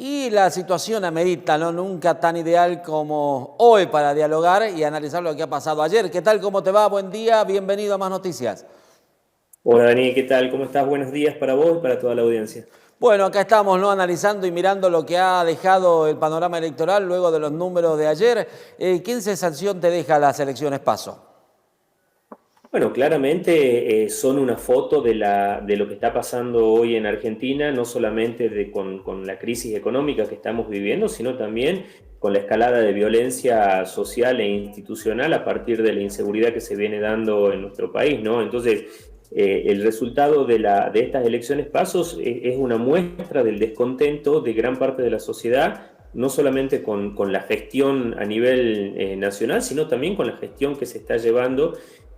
Y la situación amerita, ¿no? Nunca tan ideal como hoy para dialogar y analizar lo que ha pasado ayer. ¿Qué tal? ¿Cómo te va? Buen día. Bienvenido a Más Noticias. Hola Dani, ¿qué tal? ¿Cómo estás? Buenos días para vos y para toda la audiencia. Bueno, acá estamos, ¿no? Analizando y mirando lo que ha dejado el panorama electoral luego de los números de ayer. ¿Qué sensación te deja las elecciones PASO? Bueno, claramente son una foto de lo que está pasando hoy en Argentina, no solamente con la crisis económica que estamos viviendo, sino también con la escalada de violencia social e institucional a partir de la inseguridad que se viene dando en nuestro país, ¿no? Entonces, el resultado de estas elecciones PASO es una muestra del descontento de gran parte de la sociedad, no solamente con la gestión a nivel nacional, sino también con la gestión que se está llevando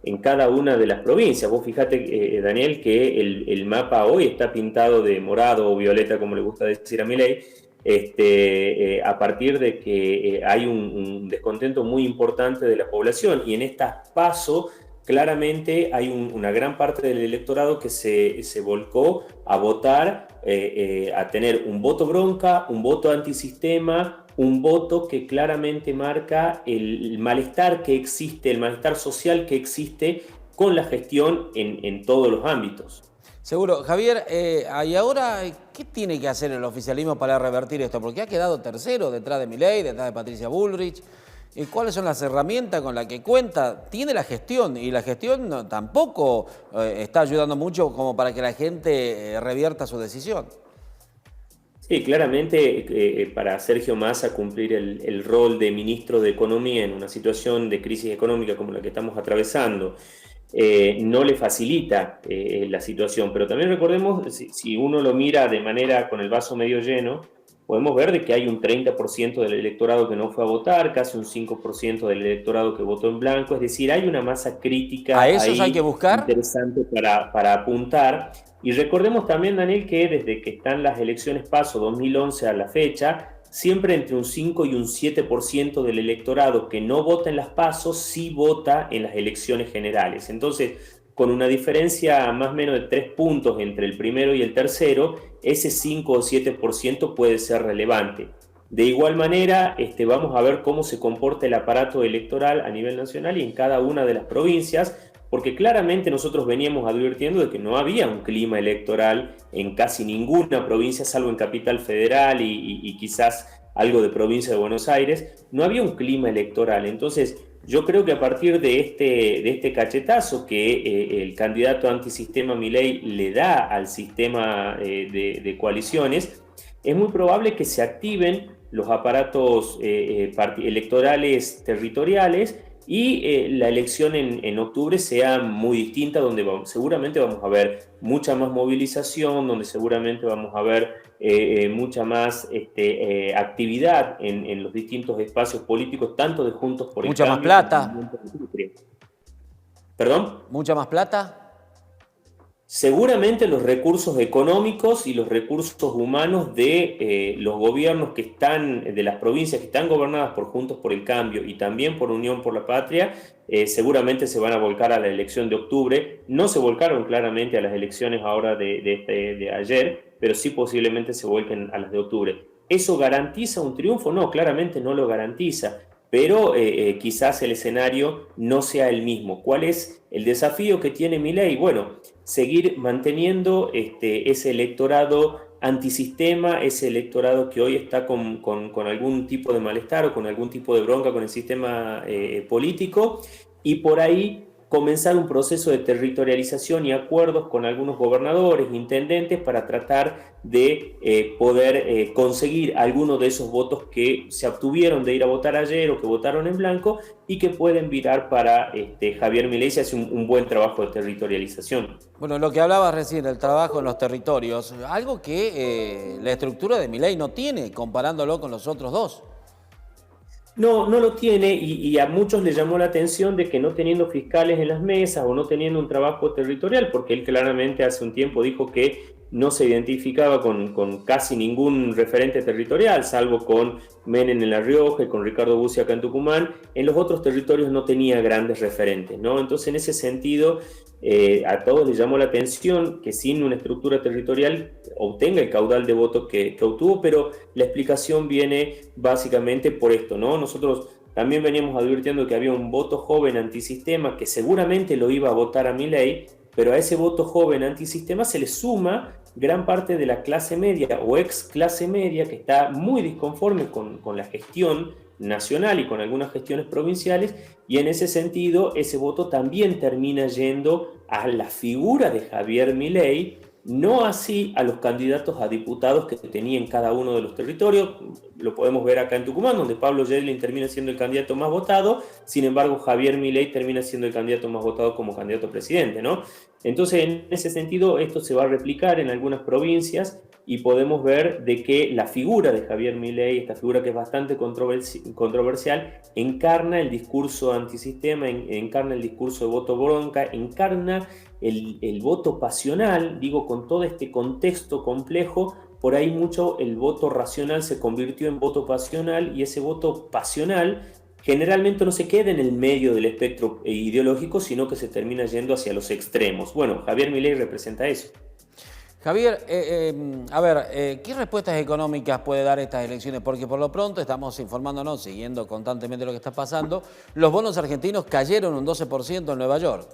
en cada una de las provincias. Vos fijate, Daniel, que el mapa hoy está pintado de morado o violeta, como le gusta decir a Milei, a partir de que hay un descontento muy importante de la población. Y en estas PASO, claramente hay una gran parte del electorado que se volcó a votar, a tener un voto bronca, un voto antisistema, un voto que claramente marca el malestar que existe, el malestar social que existe con la gestión en todos los ámbitos. Seguro. Javier, ¿y ahora qué tiene que hacer el oficialismo para revertir esto? Porque ha quedado tercero detrás de Milei, detrás de Patricia Bullrich. ¿Cuáles son las herramientas con las que cuenta? Tiene la gestión y la gestión tampoco está ayudando mucho como para que la gente revierta su decisión. Sí, claramente para Sergio Massa cumplir el rol de ministro de Economía en una situación de crisis económica como la que estamos atravesando, no le facilita la situación. Pero también recordemos, si uno lo mira de manera con el vaso medio lleno, podemos ver de que hay un 30% del electorado que no fue a votar, casi un 5% del electorado que votó en blanco. Es decir, hay una masa ¿A crítica esos hay que ahí buscar? interesante para apuntar. Y recordemos también, Daniel, que desde que están las elecciones PASO 2011 a la fecha, siempre entre un 5 y un 7% del electorado que no vota en las PASO sí vota en las elecciones generales. Entonces, con una diferencia más o menos de 3 puntos entre el primero y el tercero, ese 5 o 7% puede ser relevante. De igual manera, vamos a ver cómo se comporta el aparato electoral a nivel nacional y en cada una de las provincias, porque claramente nosotros veníamos advirtiendo de que no había un clima electoral en casi ninguna provincia, salvo en Capital Federal y quizás algo de provincia de Buenos Aires, no había un clima electoral. Entonces, yo creo que a partir de este cachetazo que el candidato antisistema Milei le da al sistema de coaliciones, es muy probable que se activen los aparatos electorales territoriales y la elección en octubre sea muy distinta, donde seguramente vamos a ver mucha más movilización, donde seguramente vamos a ver mucha más actividad en los distintos espacios políticos, tanto de Juntos por el ¿Mucha más Cambio como de plata? Unión por la Patria. ¿Perdón? ¿Mucha más plata? Seguramente los recursos económicos y los recursos humanos de los gobiernos que están, de las provincias que están gobernadas por Juntos por el Cambio y también por Unión por la Patria, seguramente se van a volcar a la elección de octubre. No se volcaron claramente a las elecciones ahora de ayer, pero sí posiblemente se vuelquen a las de octubre. ¿Eso garantiza un triunfo? No, claramente no lo garantiza, pero quizás el escenario no sea el mismo. ¿Cuál es el desafío que tiene Milei? Bueno, seguir manteniendo ese electorado antisistema, ese electorado que hoy está con algún tipo de malestar o con algún tipo de bronca con el sistema político, y por ahí comenzar un proceso de territorialización y acuerdos con algunos gobernadores, intendentes, para tratar de poder conseguir algunos de esos votos que se obtuvieron de ir a votar ayer o que votaron en blanco y que pueden virar para Javier Milei, si hace un buen trabajo de territorialización. Bueno, lo que hablabas recién, el trabajo en los territorios, algo que la estructura de Milei no tiene, comparándolo con los otros dos. No, no lo tiene y a muchos le llamó la atención de que no teniendo fiscales en las mesas o no teniendo un trabajo territorial, porque él claramente hace un tiempo dijo que no se identificaba con casi ningún referente territorial, salvo con Menem en La Rioja y con Ricardo Bussi acá en Tucumán. En los otros territorios no tenía grandes referentes, ¿no? Entonces, en ese sentido, a todos les llamó la atención que sin una estructura territorial obtenga el caudal de votos que obtuvo, pero la explicación viene básicamente por esto, ¿no? Nosotros también veníamos advirtiendo que había un voto joven antisistema que seguramente lo iba a votar a Milei, pero a ese voto joven antisistema se le suma gran parte de la clase media o ex clase media que está muy disconforme con la gestión nacional y con algunas gestiones provinciales, y en ese sentido ese voto también termina yendo a la figura de Javier Milei, no así a los candidatos a diputados que tenía en cada uno de los territorios. Lo podemos ver acá en Tucumán, donde Pablo Yedlin termina siendo el candidato más votado, sin embargo Javier Milei termina siendo el candidato más votado como candidato a presidente, ¿no? Entonces, en ese sentido, esto se va a replicar en algunas provincias y podemos ver de que la figura de Javier Milei, esta figura que es bastante controversial, encarna el discurso antisistema, encarna el discurso de voto bronca, encarna el voto pasional, digo, con todo este contexto complejo. Por ahí mucho el voto racional se convirtió en voto pasional, y ese voto pasional generalmente no se queda en el medio del espectro ideológico, sino que se termina yendo hacia los extremos. Bueno, Javier Milei representa eso. Javier, ¿qué respuestas económicas puede dar estas elecciones? Porque por lo pronto estamos informándonos, siguiendo constantemente lo que está pasando. Los bonos argentinos cayeron un 12% en Nueva York.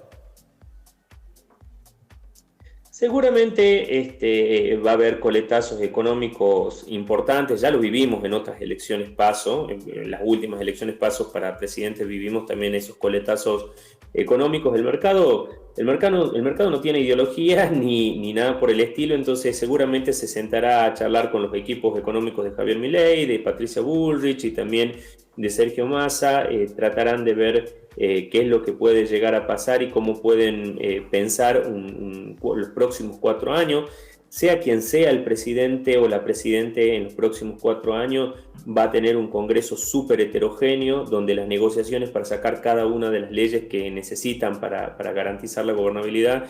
Seguramente va a haber coletazos económicos importantes, ya lo vivimos en otras elecciones PASO, en las últimas elecciones PASO para presidente vivimos también esos coletazos económicos. El mercado no tiene ideología ni nada por el estilo, entonces seguramente se sentará a charlar con los equipos económicos de Javier Milei, de Patricia Bullrich y también de Sergio Massa. Tratarán de ver qué es lo que puede llegar a pasar y cómo pueden pensar los próximos 4 años. Sea quien sea el presidente o la presidente en los próximos 4 años, va a tener un Congreso súper heterogéneo, donde las negociaciones para sacar cada una de las leyes que necesitan para garantizar la gobernabilidad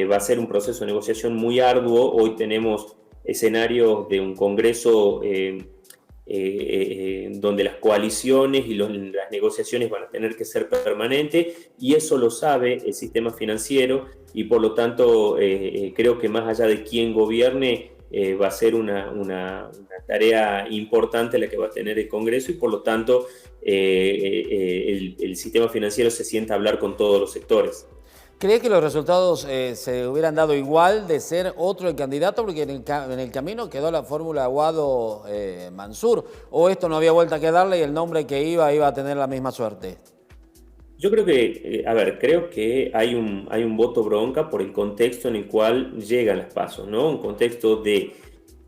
va a ser un proceso de negociación muy arduo. Hoy tenemos escenarios de un Congreso donde las coaliciones y las negociaciones van a tener que ser permanentes, y eso lo sabe el sistema financiero, y por lo tanto creo que más allá de quién gobierne, va a ser una tarea importante la que va a tener el Congreso, y por lo tanto el sistema financiero se sienta a hablar con todos los sectores. ¿Cree que los resultados se hubieran dado igual de ser otro el candidato? Porque en el camino quedó la fórmula Aguado-Mansur. ¿O esto no había vuelta que darle y el nombre que iba a tener la misma suerte? Yo creo que, creo que hay un voto bronca por el contexto en el cual llegan las PASO, ¿no? Un contexto de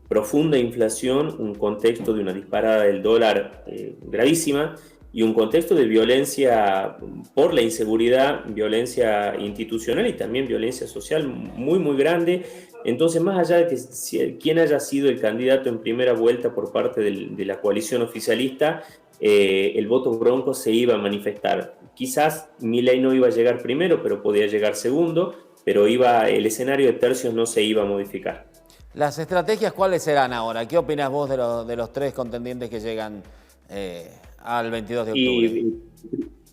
profunda inflación, un contexto de una disparada del dólar gravísima, y un contexto de violencia por la inseguridad, violencia institucional y también violencia social muy, muy grande. Entonces, más allá de que quién haya sido el candidato en primera vuelta por parte de la coalición oficialista, el voto bronco se iba a manifestar. Quizás Milei no iba a llegar primero, pero podía llegar segundo, pero el escenario de tercios no se iba a modificar. ¿Las estrategias cuáles serán ahora? ¿Qué opinas vos de los 3 contendientes que llegan al 22 de octubre?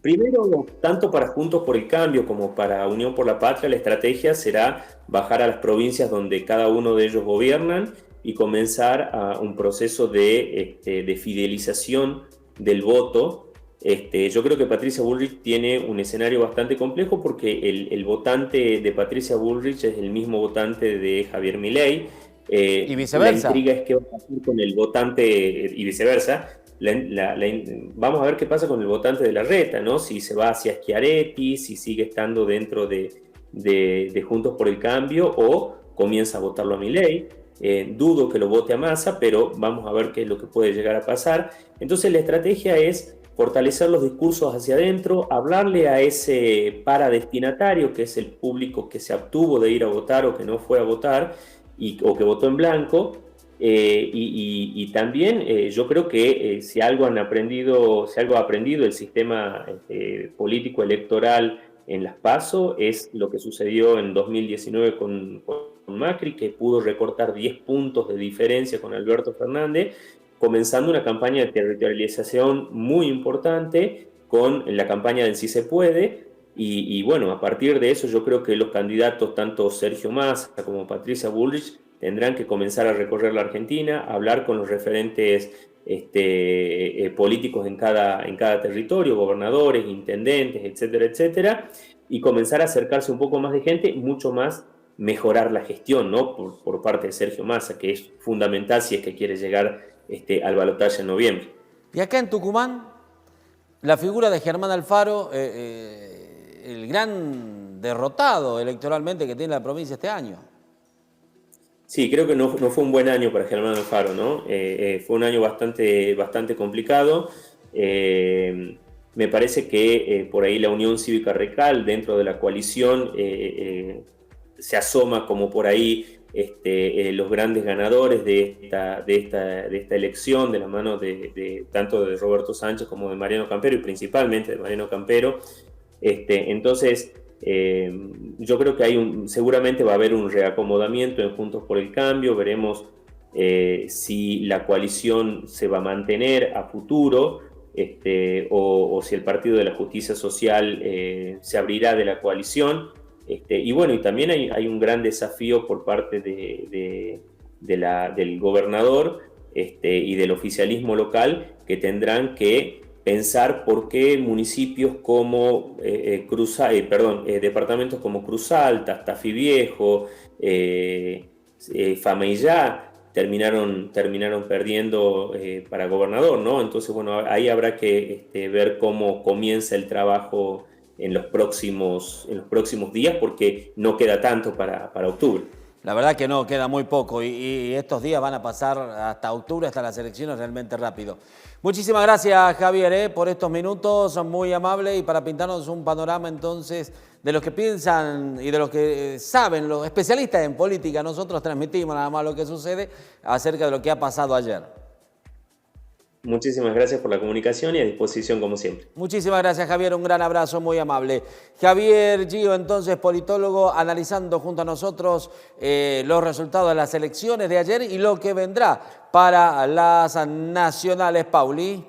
Primero, tanto para Juntos por el Cambio como para Unión por la Patria, la estrategia será bajar a las provincias donde cada uno de ellos gobiernan y comenzar un proceso de fidelización del voto. Yo creo que Patricia Bullrich tiene un escenario bastante complejo, porque el votante de Patricia Bullrich es el mismo votante de Javier Milei. Y viceversa. La intriga es qué va a pasar con el votante y viceversa. Vamos a ver qué pasa con el votante de Larreta, ¿no? Si se va hacia Schiaretti, si sigue estando dentro de Juntos por el Cambio o comienza a votarlo a Milei. Dudo que lo vote a Massa, pero vamos a ver qué es lo que puede llegar a pasar. Entonces la estrategia es fortalecer los discursos hacia adentro, hablarle a ese paradestinatario, que es el público que se abstuvo de ir a votar o que no fue a votar o que votó en blanco. Y también yo creo que si algo ha aprendido el sistema político electoral en las PASO, es lo que sucedió en 2019 con Macri, que pudo recortar 10 puntos de diferencia con Alberto Fernández, comenzando una campaña de territorialización muy importante con la campaña del Sí se puede. Y bueno, a partir de eso yo creo que los candidatos, tanto Sergio Massa como Patricia Bullrich, tendrán que comenzar a recorrer la Argentina, hablar con los referentes políticos en cada territorio, gobernadores, intendentes, etcétera, etcétera, y comenzar a acercarse un poco más de gente, mucho más mejorar la gestión, ¿no? Por parte de Sergio Massa, que es fundamental si es que quiere llegar al balotaje en noviembre. Y acá en Tucumán, la figura de Germán Alfaro, el gran derrotado electoralmente que tiene la provincia este año. Sí, creo que no fue un buen año para Germán Alfaro, ¿no? Fue un año bastante complicado. Me parece que por ahí la Unión Cívica Radical dentro de la coalición se asoma como por ahí los grandes ganadores de esta elección, de la mano tanto de Roberto Sánchez como de Mariano Campero, y principalmente de Mariano Campero. Entonces, yo creo que seguramente va a haber un reacomodamiento en Juntos por el Cambio. Veremos si la coalición se va a mantener a futuro, o si el Partido de la Justicia Social se abrirá de la coalición. Y bueno, y también hay un gran desafío por parte del gobernador y del oficialismo local, que tendrán que pensar por qué municipios como departamentos como Cruz Alta, Tafí Viejo, Famaillá terminaron perdiendo para gobernador, ¿no? Entonces, bueno, ahí habrá que ver cómo comienza el trabajo en los próximos días, porque no queda tanto para octubre. La verdad que no, queda muy poco y estos días van a pasar hasta octubre, hasta las elecciones, realmente rápido. Muchísimas gracias, Javier, por estos minutos, son muy amables, y para pintarnos un panorama entonces de los que piensan y de los que saben, los especialistas en política. Nosotros transmitimos nada más lo que sucede acerca de lo que ha pasado ayer. Muchísimas gracias por la comunicación y a disposición como siempre. Muchísimas gracias, Javier, un gran abrazo, muy amable. Javier Gio, entonces, politólogo, analizando junto a nosotros los resultados de las elecciones de ayer y lo que vendrá para las nacionales. Pauli.